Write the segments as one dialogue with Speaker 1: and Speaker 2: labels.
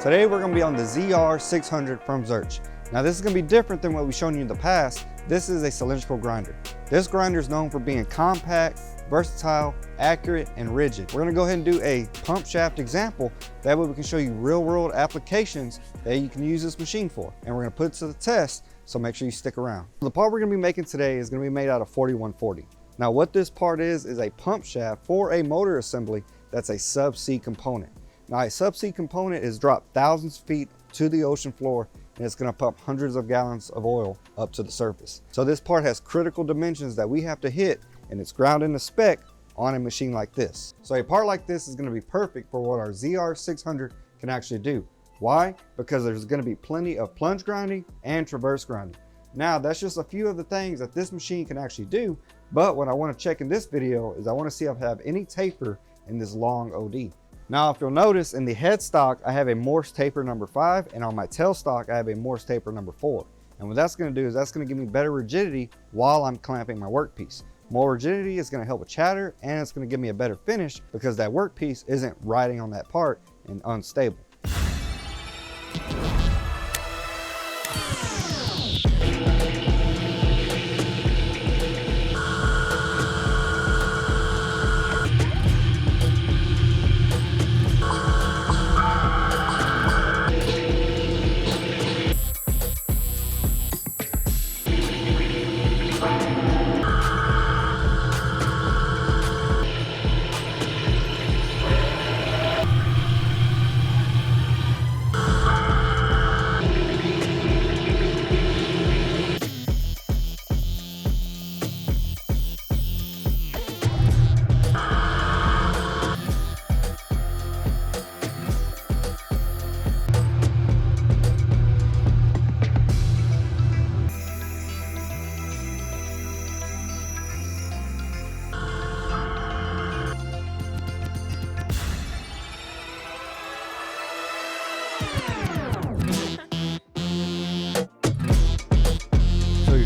Speaker 1: Today we're going to be on the ZR600 from Ziersch. Now this is going to be different than what we've shown you in the past. This is a cylindrical grinder. This grinder is known for being compact, versatile, accurate, and rigid. We're going to go ahead and do a pump shaft example. That way we can show you real world applications that you can use this machine for. And we're going to put it to the test, so make sure you stick around. The part we're going to be making today is going to be made out of 4140. Now what this part is a pump shaft for a motor assembly that's a subsea component. Now a subsea component is dropped thousands of feet to the ocean floor, and it's going to pump hundreds of gallons of oil up to the surface. So this part has critical dimensions that we have to hit, and it's grounded in spec on a machine like this. So a part like this is going to be perfect for what our ZR600 can actually do. Why? Because there's going to be plenty of plunge grinding and traverse grinding. Now that's just a few of the things that this machine can actually do, but what I want to check in this video is I want to see if I have any taper in this long OD. Now, if you'll notice in the headstock, I have a Morse taper number 5, and on my tailstock, I have a Morse taper number 4. And what that's going to do is that's going to give me better rigidity while I'm clamping my workpiece. More rigidity is going to help with chatter, and it's going to give me a better finish because that workpiece isn't riding on that part and unstable.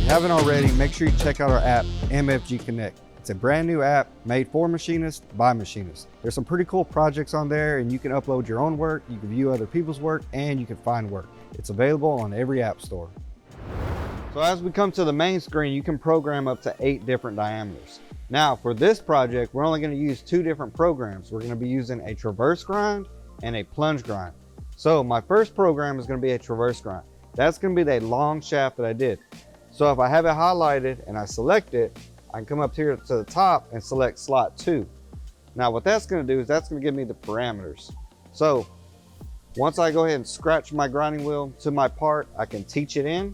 Speaker 1: Haven't already, make sure you check out our app, MFG Connect. It's a brand new app made for machinists by machinists. There's some pretty cool projects on there, and you can upload your own work, you can view other people's work, and you can find work. It's available on every app store. So as we come to the main screen, you can program up to 8 different diameters. Now for this project, we're only going to use 2 different programs. We're going to be using a traverse grind and a plunge grind. So my first program is going to be a traverse grind. That's going to be that long shaft that I did. So if I have it highlighted and I select it, I can come up here to the top and select slot 2. Now what that's going to do is that's going to give me the parameters. So once I go ahead and scratch my grinding wheel to my part, I can teach it in,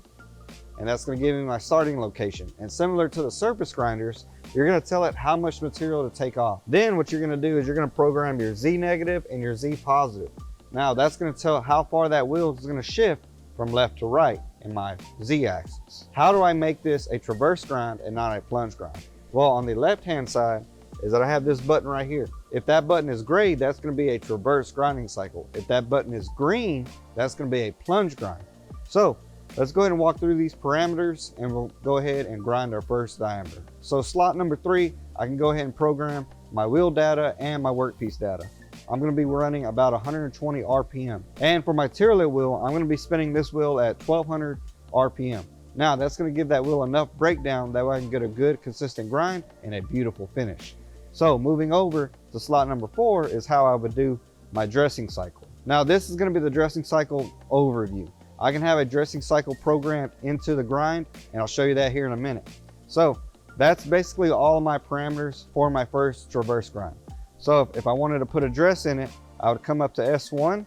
Speaker 1: and that's going to give me my starting location. And similar to the surface grinders, you're going to tell it how much material to take off. Then what you're going to do is you're going to program your Z negative and your Z positive. Now that's going to tell how far that wheel is going to shift from left to right in my Z axis. How do I make this a traverse grind and not a plunge grind? Well, on the left hand side is that I have this button right here. If that button is gray, that's going to be a traverse grinding cycle. If that button is green, that's going to be a plunge grind. So let's go ahead and walk through these parameters, and we'll go ahead and grind our first diameter. So slot number 3, I can go ahead and program my wheel data and my workpiece data. I'm going to be running about 120 RPM. And for my tier wheel, I'm going to be spinning this wheel at 1200 RPM. Now that's going to give that wheel enough breakdown that way I can get a good consistent grind and a beautiful finish. So moving over to slot number 4 is how I would do my dressing cycle. Now this is going to be the dressing cycle overview. I can have a dressing cycle programmed into the grind, and I'll show you that here in a minute. So that's basically all of my parameters for my first traverse grind. So if I wanted to put a dress in it, I would come up to S1,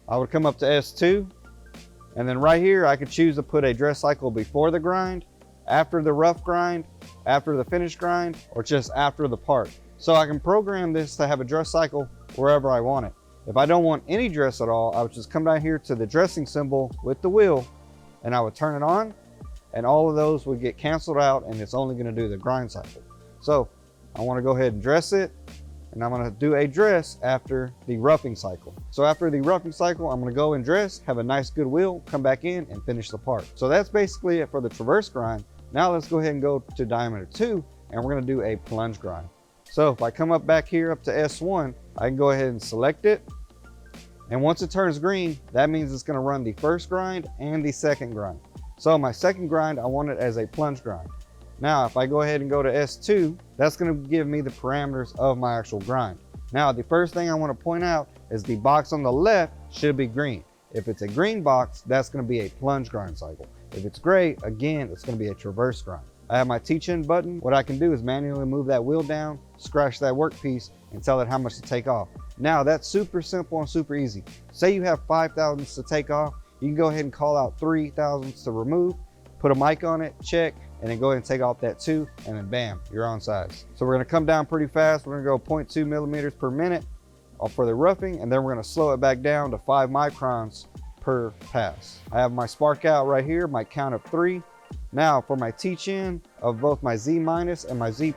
Speaker 1: I would come up to S2, and then right here I could choose to put a dress cycle before the grind, after the rough grind, after the finished grind, or just after the part. So I can program this to have a dress cycle wherever I want it. If I don't want any dress at all, I would just come down here to the dressing symbol with the wheel, and I would turn it on, and all of those would get canceled out, and it's only going to do the grind cycle. So I want to go ahead and dress it, and I'm going to do a dress after the roughing cycle. So after the roughing cycle, I'm going to go and dress, have a nice good wheel, come back in and finish the part. So that's basically it for the traverse grind. Now let's go ahead and go to diameter 2, and we're going to do a plunge grind. So if I come up back here up to S1, I can go ahead and select it, And once it turns green, that means it's gonna run the first grind and the second grind. So my second grind, I want it as a plunge grind. Now, if I go ahead and go to S2, that's gonna give me the parameters of my actual grind. Now, the first thing I wanna point out is the box on the left should be green. If it's a green box, that's gonna be a plunge grind cycle. If it's gray, again, it's gonna be a traverse grind. I have my teach-in button. What I can do is manually move that wheel down, scratch that workpiece, and tell it how much to take off. Now, that's super simple and super easy. Say you have 5 thousandths to take off, you can go ahead and call out 3 thousandths to remove, put a mic on it, check, and then go ahead and take off that 2, and then bam, you're on size. So we're gonna come down pretty fast. We're gonna go 0.2 millimeters per minute for the roughing, and then we're gonna slow it back down to 5 microns per pass. I have my spark out right here, my count of 3. Now for my teach-in of both my Z- and my Z+,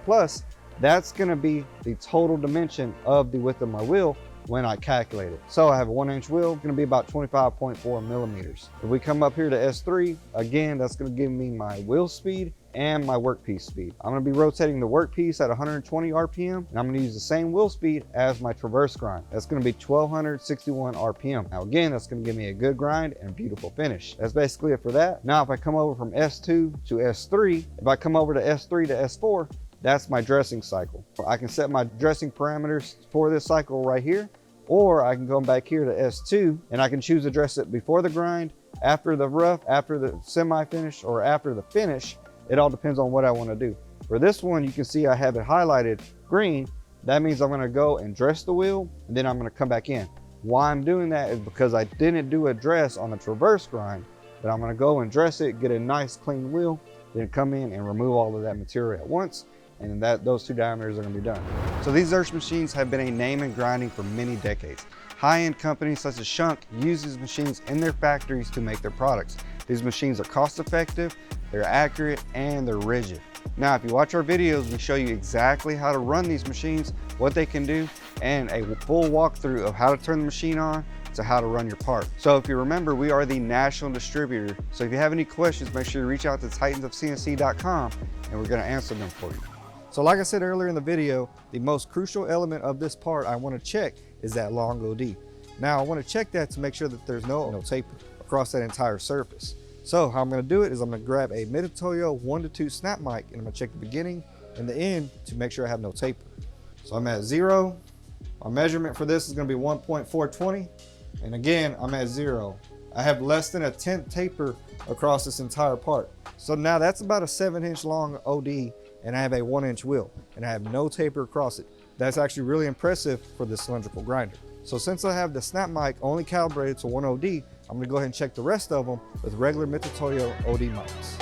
Speaker 1: that's gonna be the total dimension of the width of my wheel when I calculate it. So I have a 1-inch wheel, gonna be about 25.4 millimeters. If we come up here to S3, again, that's gonna give me my wheel speed and my workpiece speed. I'm gonna be rotating the workpiece at 120 RPM, and I'm gonna use the same wheel speed as my traverse grind. That's gonna be 1261 RPM. Now again, that's gonna give me a good grind and a beautiful finish. That's basically it for that. Now if I come over from S2 to S3, if I come over to S3 to S4, that's my dressing cycle. I can set my dressing parameters for this cycle right here, or I can go back here to S2 and I can choose to dress it before the grind, after the rough, after the semi-finish, or after the finish. It all depends on what I want to do. For this one, you can see I have it highlighted green. That means I'm going to go and dress the wheel, and then I'm going to come back in. Why I'm doing that is because I didn't do a dress on the traverse grind, but I'm going to go and dress it, get a nice clean wheel, then come in and remove all of that material at once, and those 2 diameters are going to be done. So these Ziersch machines have been a name in grinding for many decades. High-end companies such as Schunk use these machines in their factories to make their products. These machines are cost-effective, they're accurate, and they're rigid. Now, if you watch our videos, we show you exactly how to run these machines, what they can do, and a full walkthrough of how to turn the machine on to how to run your part. So if you remember, we are the national distributor. So if you have any questions, make sure you reach out to titansofcnc.com and we're gonna answer them for you. So like I said earlier in the video, the most crucial element of this part I want to check is that long OD. Now I want to check that to make sure that there's no taper across that entire surface. So how I'm going to do it is I'm going to grab a Mitutoyo 1-2 snap mic, and I'm going to check the beginning and the end to make sure I have no taper. So I'm at 0. My measurement for this is going to be 1.420, and again I'm at 0. I have less than a 1/10 taper across this entire part. So now that's about a 7-inch long OD, and I have a 1-inch wheel, and I have no taper across it. That's actually really impressive for this cylindrical grinder. So since I have the snap mic only calibrated to 1 OD, I'm gonna go ahead and check the rest of them with regular Mitutoyo OD mics.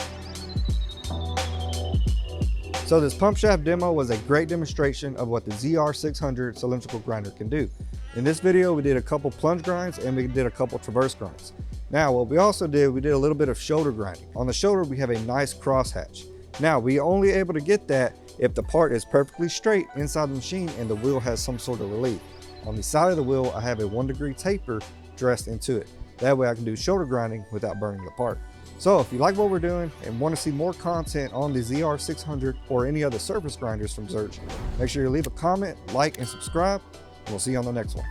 Speaker 1: So this pump shaft demo was a great demonstration of what the ZR600 cylindrical grinder can do. In this video, we did a couple plunge grinds and we did a couple traverse grinds. Now, what we also did, we did a little bit of shoulder grinding. On the shoulder, we have a nice crosshatch. Now, we only able to get that if the part is perfectly straight inside the machine and the wheel has some sort of relief. On the side of the wheel, I have a 1-degree taper dressed into it. That way I can do shoulder grinding without burning the part. So if you like what we're doing and want to see more content on the ZR600 or any other surface grinders from Ziersch, make sure you leave a comment, like, and subscribe, and we'll see you on the next one.